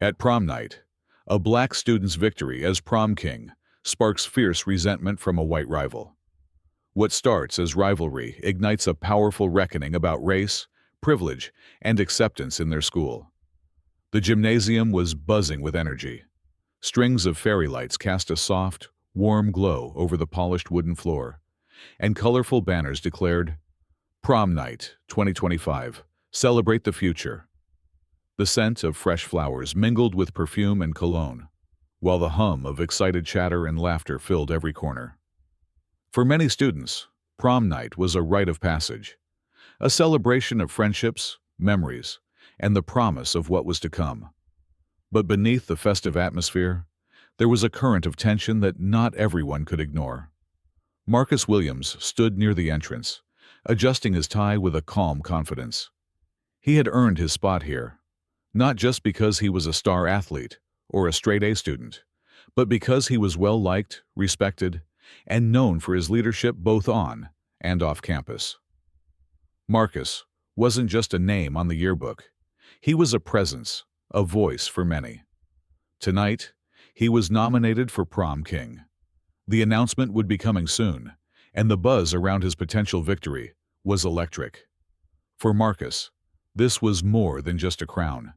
At prom night, a black student's victory as prom king sparks fierce resentment from a white rival. What starts as rivalry ignites a powerful reckoning about race, privilege, and acceptance in their school. The gymnasium was buzzing with energy. Strings of fairy lights cast a soft, warm glow over the polished wooden floor, and colorful banners declared, "Prom Night 2025, celebrate the future." The scent of fresh flowers mingled with perfume and cologne, while the hum of excited chatter and laughter filled every corner. For many students, prom night was a rite of passage, a celebration of friendships, memories, and the promise of what was to come. But beneath the festive atmosphere, there was a current of tension that not everyone could ignore. Marcus Williams stood near the entrance, adjusting his tie with a calm confidence. He had earned his spot here, not just because he was a star athlete or a straight-A student, but because he was well-liked, respected, and known for his leadership both on and off campus. Marcus wasn't just a name on the yearbook. He was a presence, a voice for many. Tonight, he was nominated for Prom King. The announcement would be coming soon, and the buzz around his potential victory was electric. For Marcus, this was more than just a crown.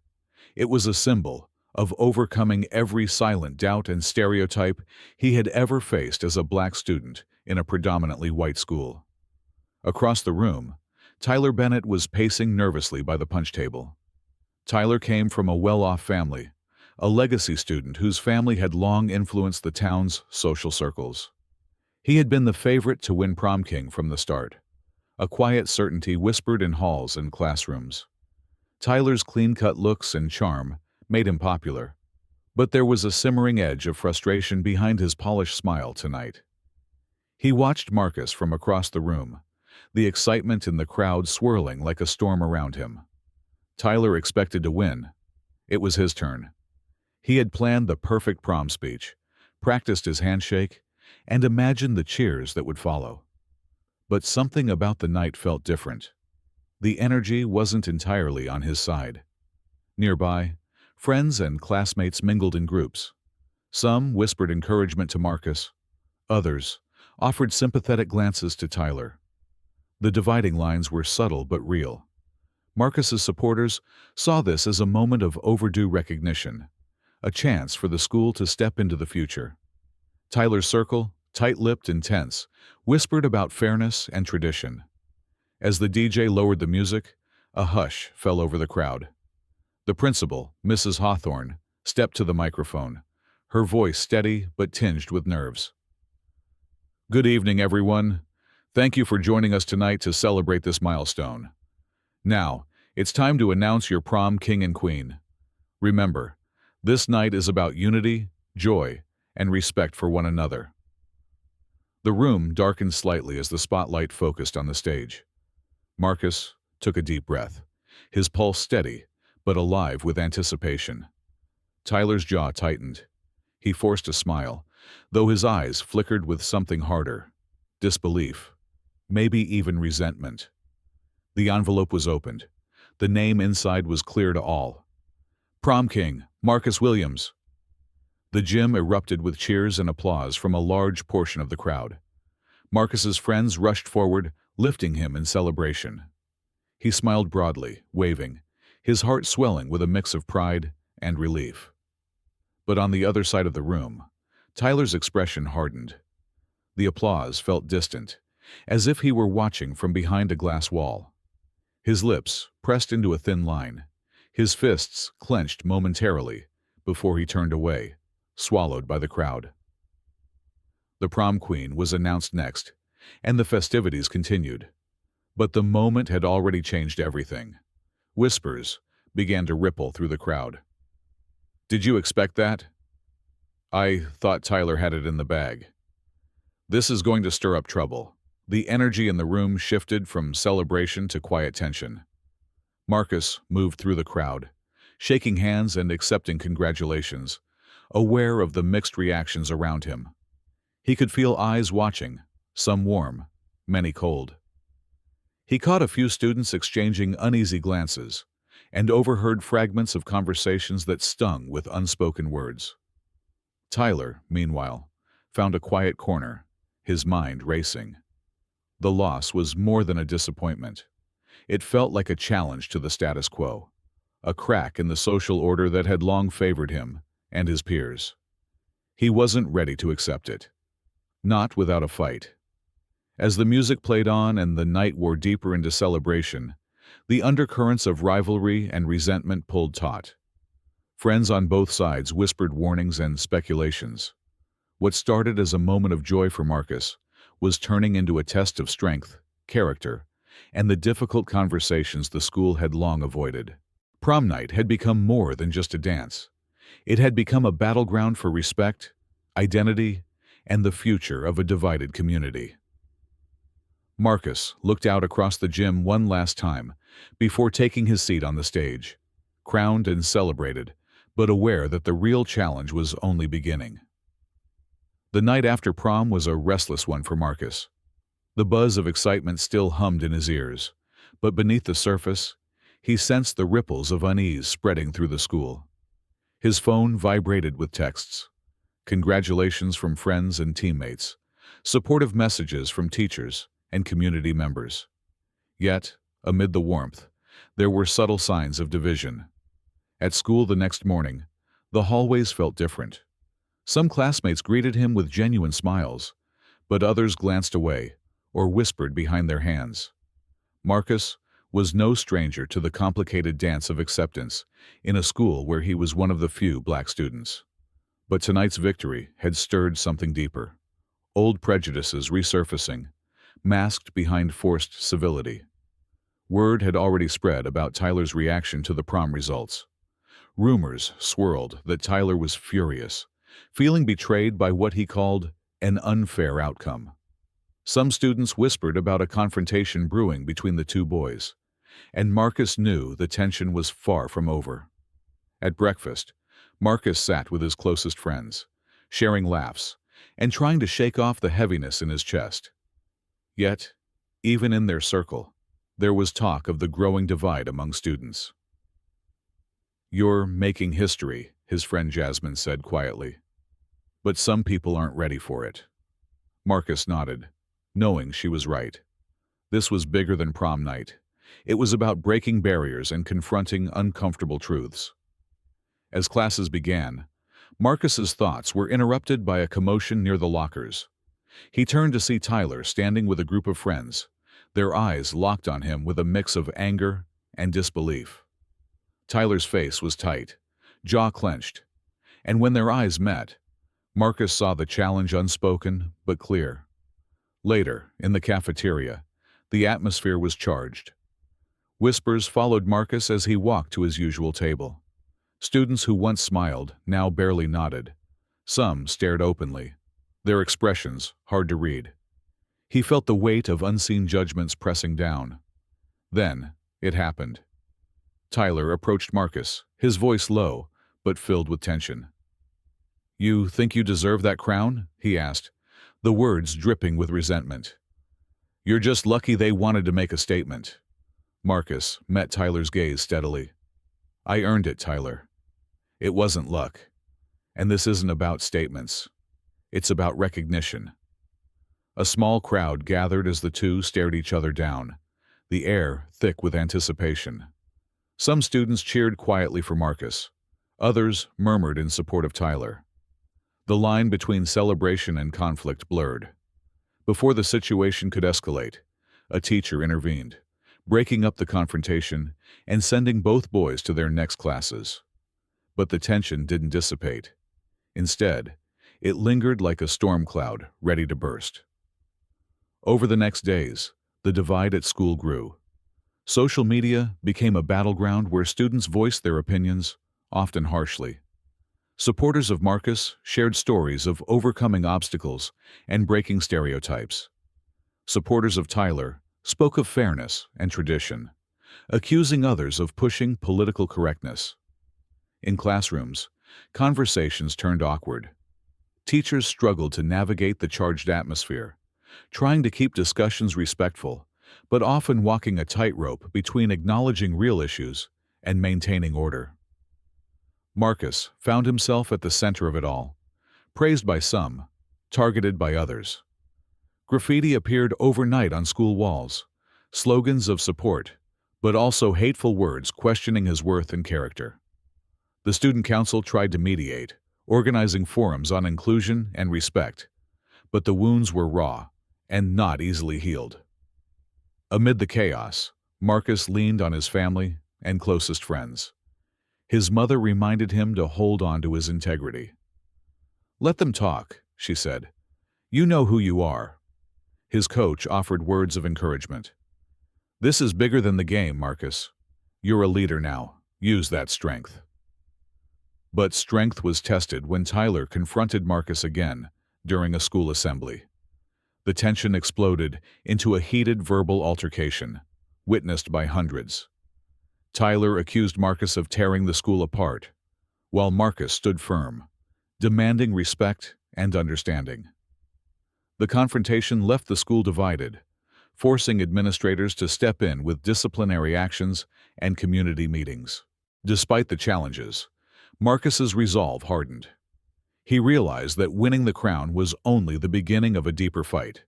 It was a symbol of overcoming every silent doubt and stereotype he had ever faced as a black student in a predominantly white school. Across the room, Tyler Bennett was pacing nervously by the punch table. Tyler came from a well-off family, a legacy student whose family had long influenced the town's social circles. He had been the favorite to win Prom King from the start, a quiet certainty whispered in halls and classrooms. Tyler's clean-cut looks and charm made him popular, but there was a simmering edge of frustration behind his polished smile tonight. He watched Marcus from across the room, the excitement in the crowd swirling like a storm around him. Tyler expected to win. It was his turn. He had planned the perfect prom speech, practiced his handshake, and imagined the cheers that would follow. But something about the night felt different. The energy wasn't entirely on his side. Nearby, friends and classmates mingled in groups. Some whispered encouragement to Marcus. Others offered sympathetic glances to Tyler. The dividing lines were subtle but real. Marcus's supporters saw this as a moment of overdue recognition, a chance for the school to step into the future. Tyler's circle, tight-lipped and tense, whispered about fairness and tradition. As the DJ lowered the music, a hush fell over the crowd. The principal, Mrs. Hawthorne, stepped to the microphone, her voice steady but tinged with nerves. "Good evening, everyone. Thank you for joining us tonight to celebrate this milestone. Now, it's time to announce your prom king and queen. Remember, this night is about unity, joy, and respect for one another." The room darkened slightly as the spotlight focused on the stage. Marcus took a deep breath, his pulse steady, but alive with anticipation. Tyler's jaw tightened. He forced a smile, though his eyes flickered with something harder: disbelief, maybe even resentment. The envelope was opened. The name inside was clear to all. Prom King, Marcus Williams. The gym erupted with cheers and applause from a large portion of the crowd. Marcus's friends rushed forward, lifting him in celebration. He smiled broadly, waving, his heart swelling with a mix of pride and relief. But on the other side of the room, Tyler's expression hardened. The applause felt distant, as if he were watching from behind a glass wall. His lips pressed into a thin line, his fists clenched momentarily before he turned away, swallowed by the crowd. The prom queen was announced next, and the festivities continued. But the moment had already changed everything. Whispers began to ripple through the crowd. "Did you expect that? I thought Tyler had it in the bag." This is going to stir up trouble. The energy in the room shifted from celebration to quiet tension. Marcus moved through the crowd, shaking hands and accepting congratulations, aware of the mixed reactions around him. He could feel eyes watching, some warm, many cold. He caught a few students exchanging uneasy glances, and overheard fragments of conversations that stung with unspoken words. Tyler, meanwhile, found a quiet corner, his mind racing. The loss was more than a disappointment. It felt like a challenge to the status quo, a crack in the social order that had long favored him and his peers. He wasn't ready to accept it. Not without a fight. As the music played on and the night wore deeper into celebration, the undercurrents of rivalry and resentment pulled taut. Friends on both sides whispered warnings and speculations. What started as a moment of joy for Marcus was turning into a test of strength, character, and the difficult conversations the school had long avoided. Prom night had become more than just a dance. It had become a battleground for respect, identity, and the future of a divided community. Marcus looked out across the gym one last time before taking his seat on the stage, crowned and celebrated, but aware that the real challenge was only beginning. The night after prom was a restless one for Marcus. The buzz of excitement still hummed in his ears, but beneath the surface, he sensed the ripples of unease spreading through the school. His phone vibrated with texts, congratulations from friends and teammates, supportive messages from teachers and community members. Yet, amid the warmth, there were subtle signs of division. At school the next morning, the hallways felt different. Some classmates greeted him with genuine smiles, but others glanced away or whispered behind their hands. Marcus was no stranger to the complicated dance of acceptance in a school where he was one of the few black students. But tonight's victory had stirred something deeper. Old prejudices resurfacing, masked behind forced civility. Word had already spread about Tyler's reaction to the prom results. Rumors swirled that Tyler was furious, feeling betrayed by what he called an unfair outcome. Some students whispered about a confrontation brewing between the two boys, and Marcus knew the tension was far from over. At breakfast, Marcus sat with his closest friends, sharing laughs and trying to shake off the heaviness in his chest. Yet, even in their circle, there was talk of the growing divide among students. "You're making history," his friend Jasmine said quietly. "But some people aren't ready for it." Marcus nodded, knowing she was right. This was bigger than prom night. It was about breaking barriers and confronting uncomfortable truths. As classes began, Marcus's thoughts were interrupted by a commotion near the lockers. He turned to see Tyler standing with a group of friends, their eyes locked on him with a mix of anger and disbelief. Tyler's face was tight, jaw clenched, and when their eyes met, Marcus saw the challenge unspoken but clear. Later, in the cafeteria, the atmosphere was charged. Whispers followed Marcus as he walked to his usual table. Students who once smiled now barely nodded. Some stared openly, their expressions hard to read. He felt the weight of unseen judgments pressing down. Then, it happened. Tyler approached Marcus, his voice low, but filled with tension. "You think you deserve that crown?" he asked, the words dripping with resentment. "You're just lucky they wanted to make a statement." Marcus met Tyler's gaze steadily. "I earned it, Tyler. It wasn't luck. And this isn't about statements. It's about recognition." A small crowd gathered as the two stared each other down, the air thick with anticipation. Some students cheered quietly for Marcus. Others murmured in support of Tyler. The line between celebration and conflict blurred. Before the situation could escalate, a teacher intervened, breaking up the confrontation and sending both boys to their next classes. But the tension didn't dissipate. Instead, it lingered like a storm cloud ready to burst. Over the next days, the divide at school grew. Social media became a battleground where students voiced their opinions, often harshly. Supporters of Marcus shared stories of overcoming obstacles and breaking stereotypes. Supporters of Tyler spoke of fairness and tradition, accusing others of pushing political correctness. In classrooms, conversations turned awkward. Teachers struggled to navigate the charged atmosphere, trying to keep discussions respectful, but often walking a tightrope between acknowledging real issues and maintaining order. Marcus found himself at the center of it all, praised by some, targeted by others. Graffiti appeared overnight on school walls, slogans of support, but also hateful words questioning his worth and character. The student council tried to mediate, organizing forums on inclusion and respect, but the wounds were raw and not easily healed. Amid the chaos, Marcus leaned on his family and closest friends. His mother reminded him to hold on to his integrity. "Let them talk," she said. "You know who you are." His coach offered words of encouragement. "This is bigger than the game, Marcus. You're a leader now. Use that strength." But strength was tested when Tyler confronted Marcus again during a school assembly. The tension exploded into a heated verbal altercation, witnessed by hundreds. Tyler accused Marcus of tearing the school apart, while Marcus stood firm, demanding respect and understanding. The confrontation left the school divided, forcing administrators to step in with disciplinary actions and community meetings. Despite the challenges, Marcus's resolve hardened. He realized that winning the crown was only the beginning of a deeper fight,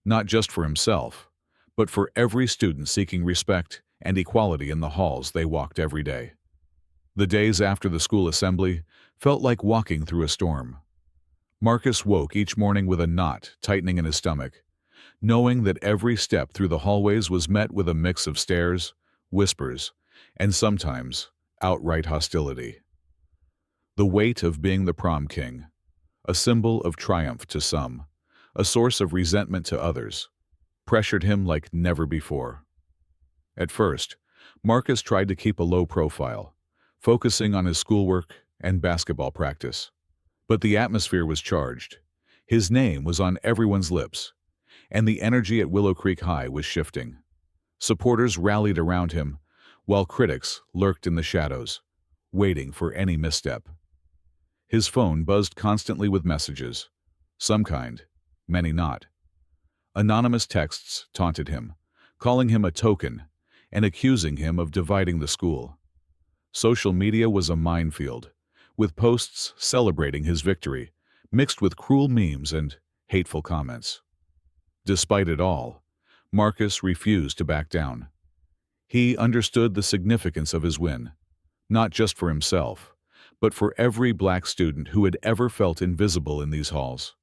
not just for himself, but for every student seeking respect and equality in the halls they walked every day. The days after the school assembly felt like walking through a storm. Marcus woke each morning with a knot tightening in his stomach, knowing that every step through the hallways was met with a mix of stares, whispers, and sometimes outright hostility. The weight of being the prom king, a symbol of triumph to some, a source of resentment to others, pressured him like never before. At first, Marcus tried to keep a low profile, focusing on his schoolwork and basketball practice. But the atmosphere was charged. His name was on everyone's lips, and the energy at Willow Creek High was shifting. Supporters rallied around him, while critics lurked in the shadows, waiting for any misstep. His phone buzzed constantly with messages, some kind, many not. Anonymous texts taunted him, calling him a token and accusing him of dividing the school. Social media was a minefield, with posts celebrating his victory, mixed with cruel memes and hateful comments. Despite it all, Marcus refused to back down. He understood the significance of his win, not just for himself, but for every black student who had ever felt invisible in these halls.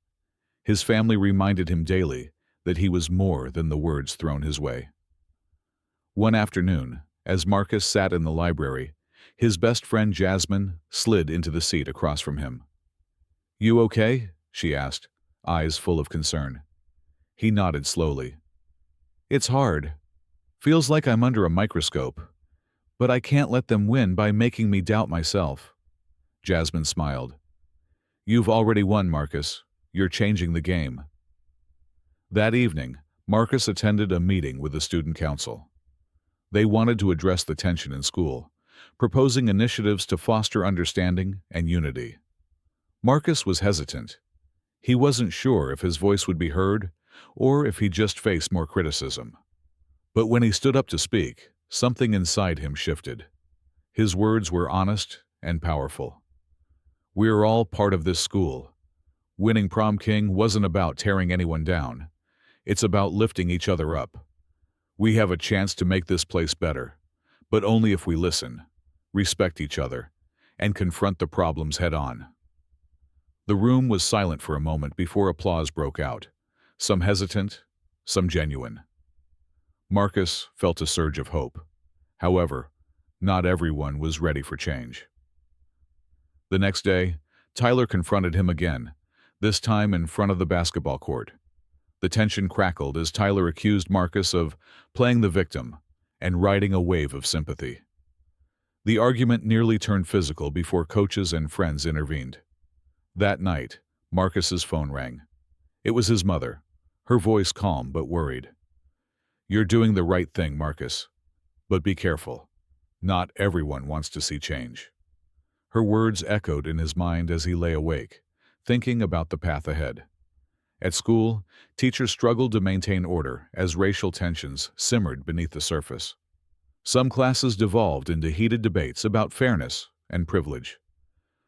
His family reminded him daily that he was more than the words thrown his way. One afternoon, as Marcus sat in the library, his best friend Jasmine slid into the seat across from him. "You okay?" she asked, eyes full of concern. He nodded slowly. "It's hard. Feels like I'm under a microscope. But I can't let them win by making me doubt myself." Jasmine smiled. "You've already won, Marcus. You're changing the game." That evening, Marcus attended a meeting with the student council. They wanted to address the tension in school, proposing initiatives to foster understanding and unity. Marcus was hesitant. He wasn't sure if his voice would be heard or if he just faced more criticism. But when he stood up to speak, something inside him shifted. His words were honest and powerful. "We're all part of this school. Winning prom king wasn't about tearing anyone down. It's about lifting each other up. We have a chance to make this place better, but only if we listen, respect each other, and confront the problems head-on." The room was silent for a moment before applause broke out, some hesitant, some genuine. Marcus felt a surge of hope. However, not everyone was ready for change. The next day, Tyler confronted him again, this time in front of the basketball court. The tension crackled as Tyler accused Marcus of playing the victim and riding a wave of sympathy. The argument nearly turned physical before coaches and friends intervened. That night, Marcus's phone rang. It was his mother, her voice calm but worried. "You're doing the right thing, Marcus. But be careful. Not everyone wants to see change." Her words echoed in his mind as he lay awake, thinking about the path ahead. At school, teachers struggled to maintain order as racial tensions simmered beneath the surface. Some classes devolved into heated debates about fairness and privilege.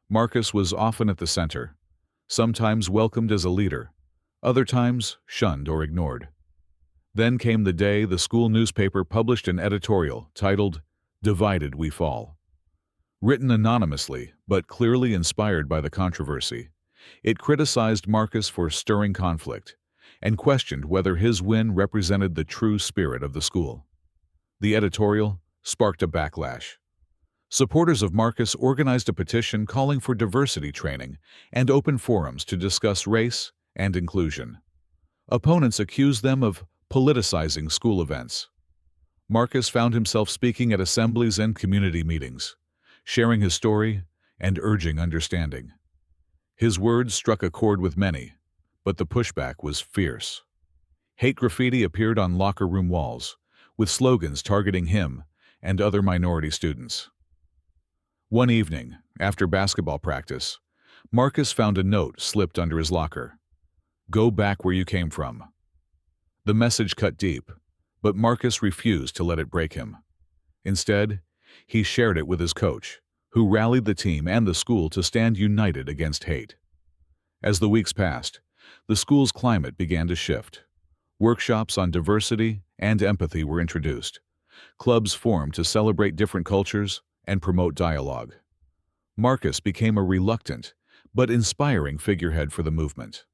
Marcus was often at the center, sometimes welcomed as a leader, other times shunned or ignored. Then came the day the school newspaper published an editorial titled, "Divided We Fall." Written anonymously, but clearly inspired by the controversy, it criticized Marcus for stirring conflict and questioned whether his win represented the true spirit of the school. The editorial sparked a backlash. Supporters of Marcus organized a petition calling for diversity training and open forums to discuss race and inclusion. Opponents accused them of politicizing school events. Marcus found himself speaking at assemblies and community meetings, sharing his story and urging understanding. His words struck a chord with many, but the pushback was fierce. Hate graffiti appeared on locker room walls, with slogans targeting him and other minority students. One evening, after basketball practice, Marcus found a note slipped under his locker. "Go back where you came from." The message cut deep, but Marcus refused to let it break him. Instead, he shared it with his coach, who rallied the team and the school to stand united against hate. As the weeks passed, the school's climate began to shift. Workshops on diversity and empathy were introduced. Clubs formed to celebrate different cultures and promote dialogue. Marcus became a reluctant but inspiring figurehead for the movement.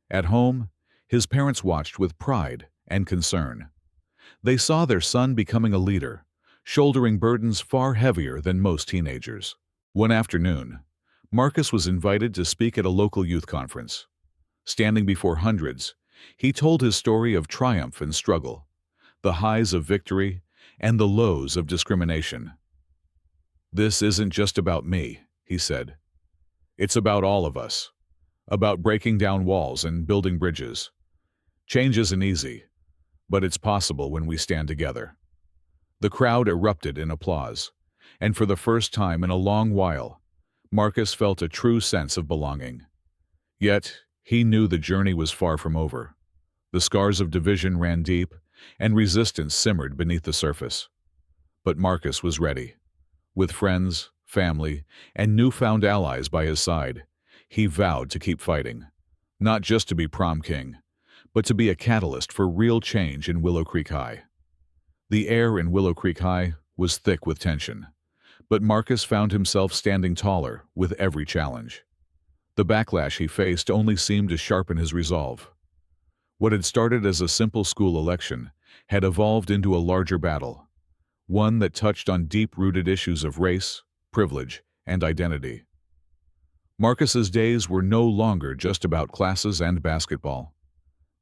At home, his parents watched with pride and concern. They saw their son becoming a leader, shouldering burdens far heavier than most teenagers. One afternoon, Marcus was invited to speak at a local youth conference. Standing before hundreds, he told his story of triumph and struggle, the highs of victory and the lows of discrimination. "This isn't just about me," he said. "It's about all of us, about breaking down walls and building bridges. Change isn't easy, but it's possible when we stand together." The crowd erupted in applause, and for the first time in a long while, Marcus felt a true sense of belonging. Yet, he knew the journey was far from over. The scars of division ran deep, and resistance simmered beneath the surface. But Marcus was ready. With friends, family, and newfound allies by his side, he vowed to keep fighting, not just to be prom king, but to be a catalyst for real change in Willow Creek High. The air in Willow Creek High was thick with tension, but Marcus found himself standing taller with every challenge. The backlash he faced only seemed to sharpen his resolve. What had started as a simple school election had evolved into a larger battle, one that touched on deep-rooted issues of race, privilege, and identity. Marcus's days were no longer just about classes and basketball.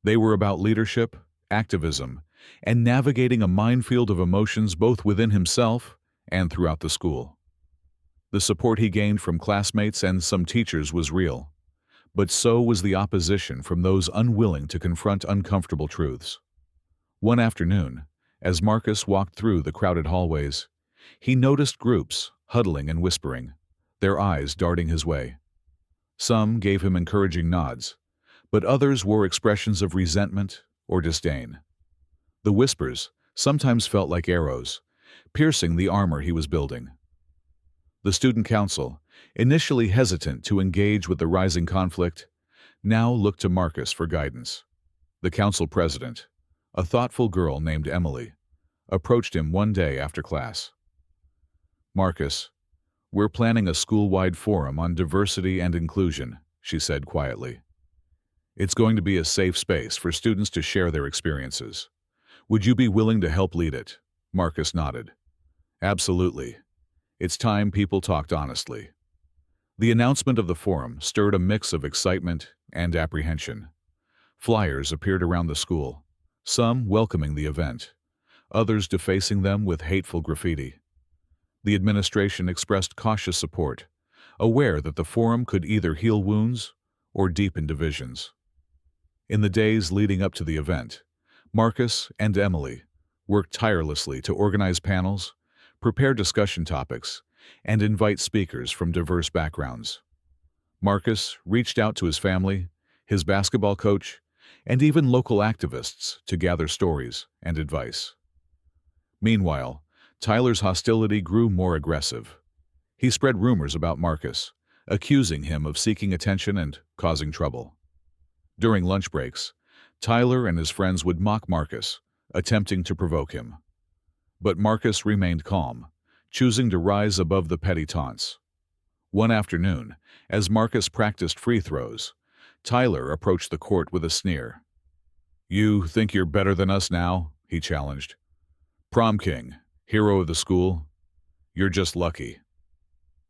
They were about leadership, activism, and navigating a minefield of emotions both within himself and throughout the school. The support he gained from classmates and some teachers was real, but so was the opposition from those unwilling to confront uncomfortable truths. One afternoon, as Marcus walked through the crowded hallways, he noticed groups huddling and whispering, their eyes darting his way. Some gave him encouraging nods, but others wore expressions of resentment or disdain. The whispers sometimes felt like arrows, piercing the armor he was building. The student council, initially hesitant to engage with the rising conflict, now looked to Marcus for guidance. The council president, a thoughtful girl named Emily, approached him one day after class. "Marcus, we're planning a school-wide forum on diversity and inclusion," she said quietly. "It's going to be a safe space for students to share their experiences. Would you be willing to help lead it?" Marcus nodded. "Absolutely. It's time people talked honestly." The announcement of the forum stirred a mix of excitement and apprehension. Flyers appeared around the school, some welcoming the event, others defacing them with hateful graffiti. The administration expressed cautious support, aware that the forum could either heal wounds or deepen divisions. In the days leading up to the event, Marcus and Emily worked tirelessly to organize panels, prepare discussion topics, and invite speakers from diverse backgrounds. Marcus reached out to his family, his basketball coach, and even local activists to gather stories and advice. Meanwhile, Tyler's hostility grew more aggressive. He spread rumors about Marcus, accusing him of seeking attention and causing trouble. During lunch breaks, Tyler and his friends would mock Marcus, attempting to provoke him. But Marcus remained calm, choosing to rise above the petty taunts. One afternoon, as Marcus practiced free throws, Tyler approached the court with a sneer. "You think you're better than us now?" he challenged. "Prom king, hero of the school? You're just lucky."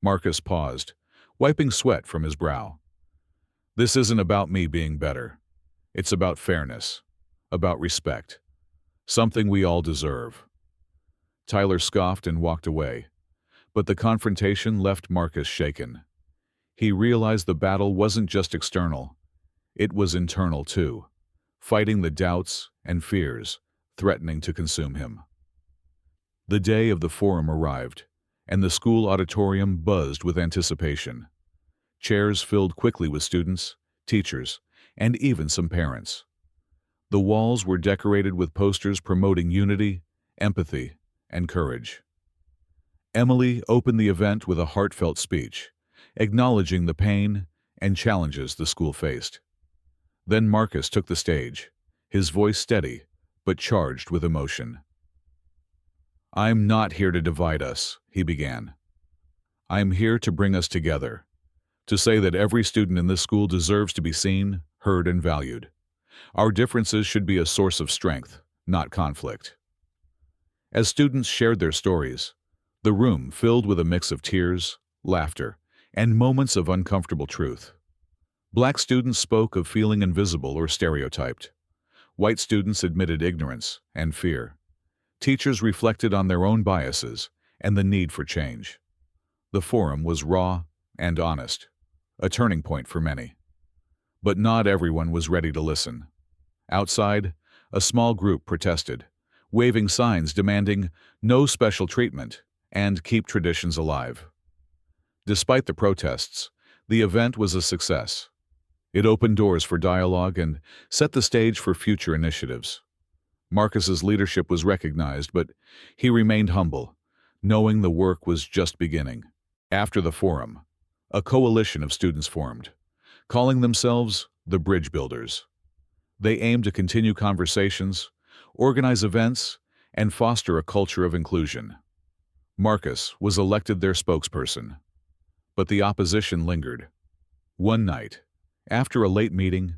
Marcus paused, wiping sweat from his brow. "This isn't about me being better. It's about fairness, about respect, something we all deserve." Tyler scoffed and walked away, but the confrontation left Marcus shaken. He realized the battle wasn't just external, it was internal too, fighting the doubts and fears threatening to consume him. The day of the forum arrived, and the school auditorium buzzed with anticipation. Chairs filled quickly with students, teachers, and even some parents. The walls were decorated with posters promoting unity, empathy, and courage. Emily opened the event with a heartfelt speech, acknowledging the pain and challenges the school faced. Then Marcus took the stage, his voice steady but charged with emotion. "I'm not here to divide us," he began. "I'm here to bring us together, to say that every student in this school deserves to be seen, heard, and valued. Our differences should be a source of strength, not conflict." As students shared their stories, the room filled with a mix of tears, laughter, and moments of uncomfortable truth. Black students spoke of feeling invisible or stereotyped. White students admitted ignorance and fear. Teachers reflected on their own biases and the need for change. The forum was raw and honest, a turning point for many. But not everyone was ready to listen. Outside, a small group protested, waving signs demanding no special treatment and keep traditions alive. Despite the protests, the event was a success. It opened doors for dialogue and set the stage for future initiatives. Marcus's leadership was recognized, but he remained humble, knowing the work was just beginning. After the forum, a coalition of students formed, calling themselves the Bridge Builders. They aimed to continue conversations, organize events, and foster a culture of inclusion. Marcus was elected their spokesperson, but the opposition lingered. One night, after a late meeting,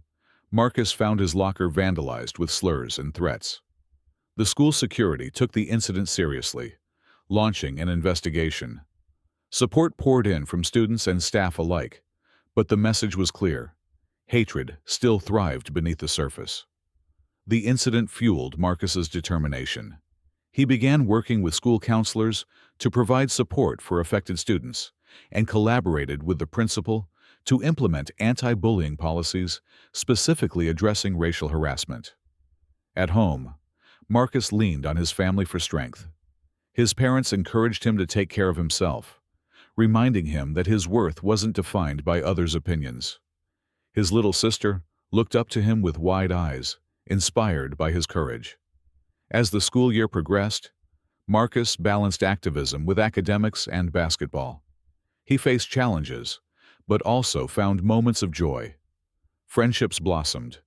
Marcus found his locker vandalized with slurs and threats. The school security took the incident seriously, launching an investigation. Support poured in from students and staff alike, but the message was clear. Hatred still thrived beneath the surface. The incident fueled Marcus's determination. He began working with school counselors to provide support for affected students and collaborated with the principal to implement anti-bullying policies specifically addressing racial harassment. At home, Marcus leaned on his family for strength. His parents encouraged him to take care of himself, reminding him that his worth wasn't defined by others' opinions. His little sister looked up to him with wide eyes, inspired by his courage. As the school year progressed, Marcus balanced activism with academics and basketball. He faced challenges, but also found moments of joy. Friendships blossomed,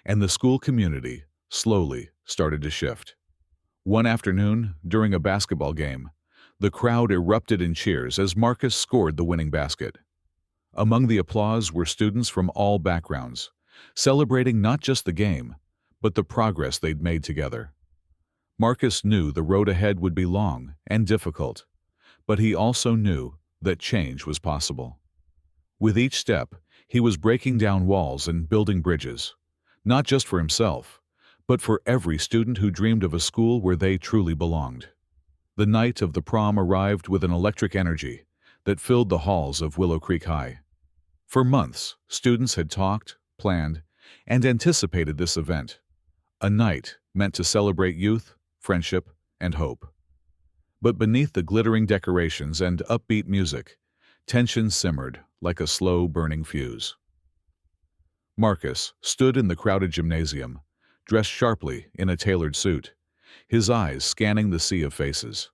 and the school community slowly started to shift. One afternoon, during a basketball game, the crowd erupted in cheers as Marcus scored the winning basket. Among the applause were students from all backgrounds, celebrating not just the game, but the progress they'd made together. Marcus knew the road ahead would be long and difficult, but he also knew that change was possible. With each step, he was breaking down walls and building bridges, not just for himself, but for every student who dreamed of a school where they truly belonged. The night of the prom arrived with an electric energy that filled the halls of Willow Creek High. For months, students had talked, planned, and anticipated this event, a night meant to celebrate youth, friendship, and hope. But beneath the glittering decorations and upbeat music, tension simmered like a slow-burning fuse. Marcus stood in the crowded gymnasium, dressed sharply in a tailored suit, his eyes scanning the sea of faces.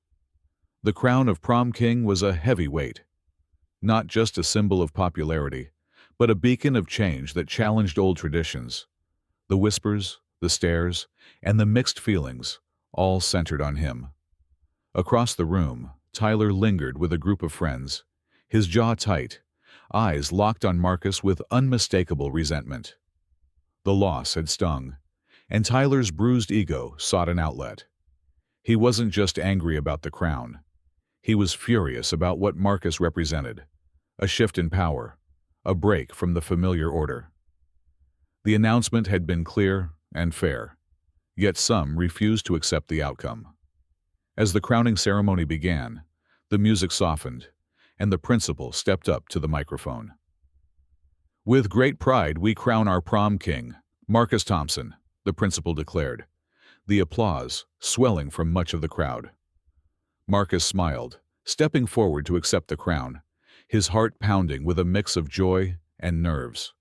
The crown of prom king was a heavy weight, not just a symbol of popularity, but a beacon of change that challenged old traditions. The whispers, the stares, and the mixed feelings all centered on him. Across the room, Tyler lingered with a group of friends, his jaw tight, eyes locked on Marcus with unmistakable resentment. The loss had stung, and Tyler's bruised ego sought an outlet. He wasn't just angry about the crown. He was furious about what Marcus represented, a shift in power, a break from the familiar order. The announcement had been clear and fair, yet some refused to accept the outcome. As the crowning ceremony began, the music softened, and the principal stepped up to the microphone. "With great pride, we crown our prom king, Marcus Thompson," the principal declared, the applause swelling from much of the crowd. Marcus smiled, stepping forward to accept the crown, his heart pounding with a mix of joy and nerves.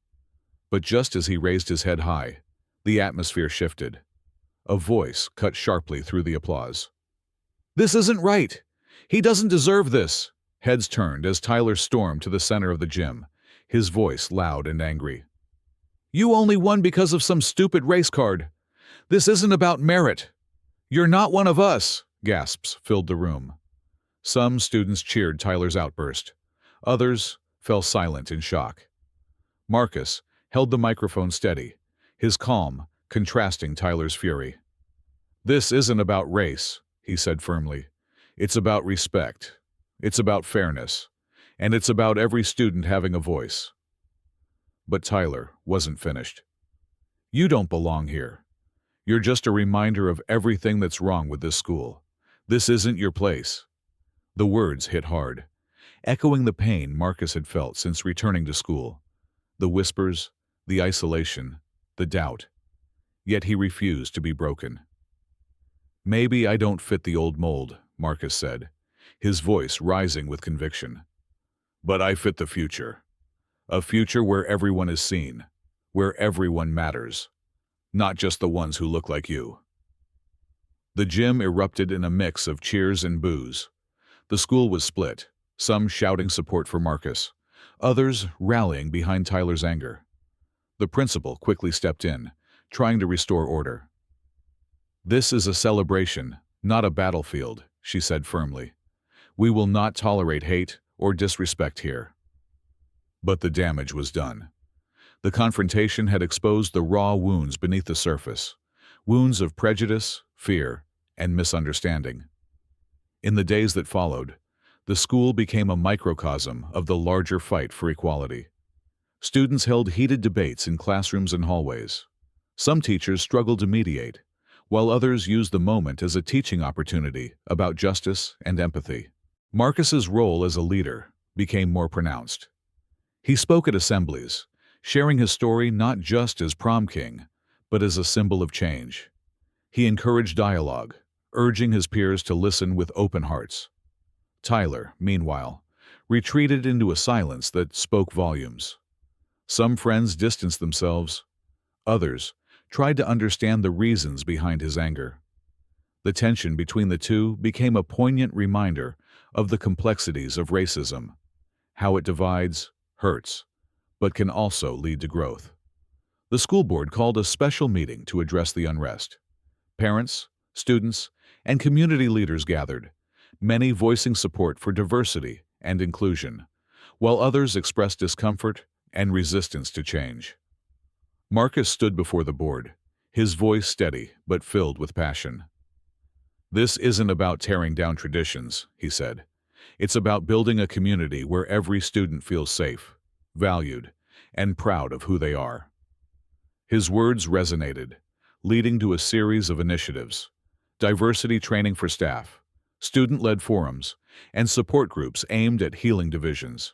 But just as he raised his head high, the atmosphere shifted. A voice cut sharply through the applause. "This isn't right! He doesn't deserve this!" Heads turned as Tyler stormed to the center of the gym, his voice loud and angry. "You only won because of some stupid race card. This isn't about merit. You're not one of us!" Gasps filled the room. Some students cheered Tyler's outburst. Others fell silent in shock. Marcus held the microphone steady, his calm contrasting Tyler's fury. "This isn't about race," he said firmly. "It's about respect. It's about fairness. And it's about every student having a voice." But Tyler wasn't finished. "You don't belong here. You're just a reminder of everything that's wrong with this school. This isn't your place." The words hit hard, echoing the pain Marcus had felt since returning to school. The whispers, the isolation, the doubt. Yet he refused to be broken. "Maybe I don't fit the old mold," Marcus said, his voice rising with conviction. "But I fit the future. A future where everyone is seen, where everyone matters, not just the ones who look like you." The gym erupted in a mix of cheers and boos. The school was split, some shouting support for Marcus, others rallying behind Tyler's anger. The principal quickly stepped in, trying to restore order. "This is a celebration, not a battlefield," she said firmly. "We will not tolerate hate or disrespect here." But the damage was done. The confrontation had exposed the raw wounds beneath the surface, wounds of prejudice, fear, and misunderstanding. In the days that followed, the school became a microcosm of the larger fight for equality. Students held heated debates in classrooms and hallways. Some teachers struggled to mediate, while others used the moment as a teaching opportunity about justice and empathy. Marcus's role as a leader became more pronounced. He spoke at assemblies, sharing his story not just as prom king, but as a symbol of change. He encouraged dialogue, urging his peers to listen with open hearts. Tyler, meanwhile, retreated into a silence that spoke volumes. Some friends distanced themselves. Others tried to understand the reasons behind his anger. The tension between the two became a poignant reminder of the complexities of racism, how it divides, hurts, but can also lead to growth. The school board called a special meeting to address the unrest. Parents, students, and community leaders gathered, many voicing support for diversity and inclusion, while others expressed discomfort and resistance to change. Marcus stood before the board, his voice steady but filled with passion. "This isn't about tearing down traditions," he said. "It's about building a community where every student feels safe, valued, and proud of who they are." His words resonated, leading to a series of initiatives: diversity training for staff, student-led forums, and support groups aimed at healing divisions.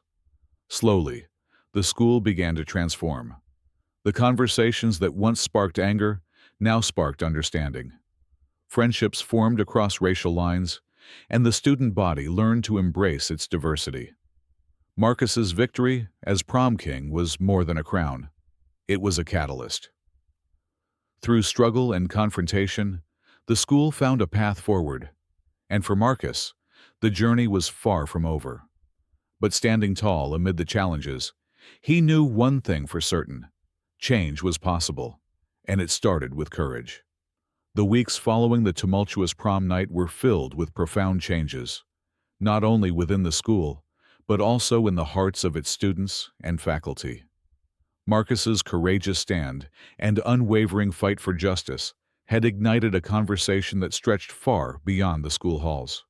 Slowly, the school began to transform. The conversations that once sparked anger now sparked understanding. Friendships formed across racial lines, and the student body learned to embrace its diversity. Marcus's victory as prom king was more than a crown. It was a catalyst. Through struggle and confrontation, the school found a path forward. And for Marcus, The journey was far from over. But standing tall amid the challenges, he knew one thing for certain: change was possible, and it started with courage. The weeks following the tumultuous prom night were filled with profound changes, not only within the school, but also in the hearts of its students and faculty. Marcus's courageous stand and unwavering fight for justice had ignited a conversation that stretched far beyond the school halls.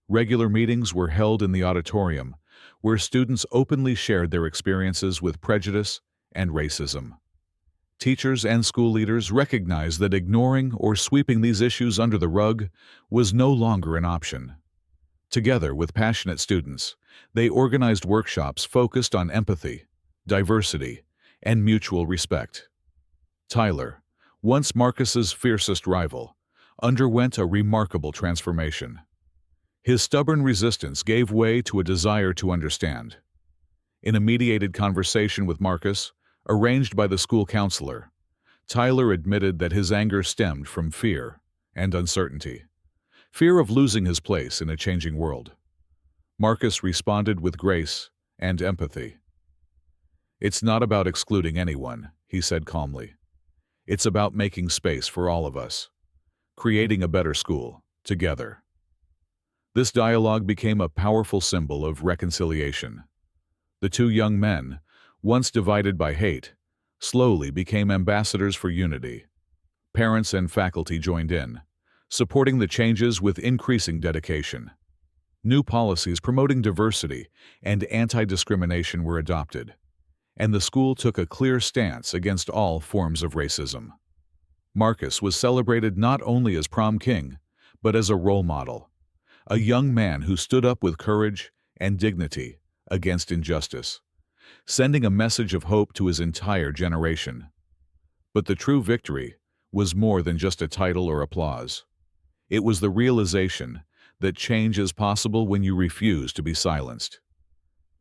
Regular meetings were held in the auditorium, where students openly shared their experiences with prejudice and racism. Teachers and school leaders recognized that ignoring or sweeping these issues under the rug was no longer an option. Together with passionate students, they organized workshops focused on empathy, diversity, and mutual respect. Tyler, once Marcus's fiercest rival, underwent a remarkable transformation. His stubborn resistance gave way to a desire to understand. In a mediated conversation with Marcus, arranged by the school counselor, Tyler admitted that his anger stemmed from fear and uncertainty. Fear of losing his place in a changing world. Marcus responded with grace and empathy. "It's not about excluding anyone," he said calmly. "It's about making space for all of us, creating a better school, together." This dialogue became a powerful symbol of reconciliation. The two young men, once divided by hate, slowly became ambassadors for unity. Parents and faculty joined in, supporting the changes with increasing dedication. New policies promoting diversity and anti-discrimination were adopted, and the school took a clear stance against all forms of racism. Marcus was celebrated not only as prom king, but as a role model, a young man who stood up with courage and dignity against injustice, sending a message of hope to his entire generation. But the true victory was more than just a title or applause. It was the realization that change is possible when you refuse to be silenced.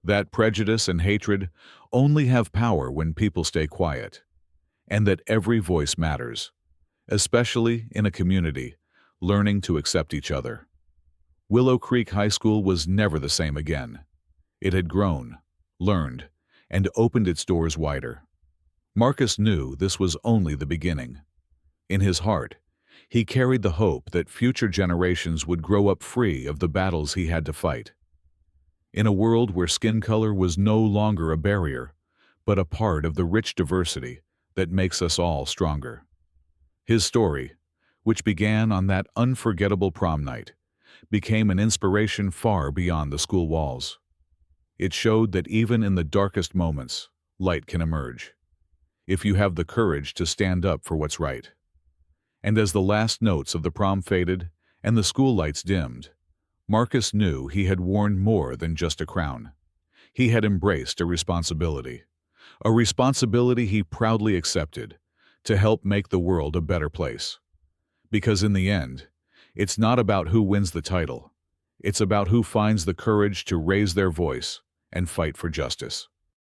That prejudice and hatred only have power when people stay quiet, and that every voice matters, especially in a community learning to accept each other. Willow Creek High School was never the same again. It had grown, learned, and opened its doors wider. Marcus knew this was only the beginning. In his heart, he carried the hope that future generations would grow up free of the battles he had to fight. In a world where skin color was no longer a barrier, but a part of the rich diversity that makes us all stronger. His story, which began on that unforgettable prom night, became an inspiration far beyond the school walls. It showed that even in the darkest moments, light can emerge, if you have the courage to stand up for what's right. And as the last notes of the prom faded and the school lights dimmed, Marcus knew he had worn more than just a crown. He had embraced a responsibility he proudly accepted, to help make the world a better place. Because in the end, it's not about who wins the title. It's about who finds the courage to raise their voice and fight for justice.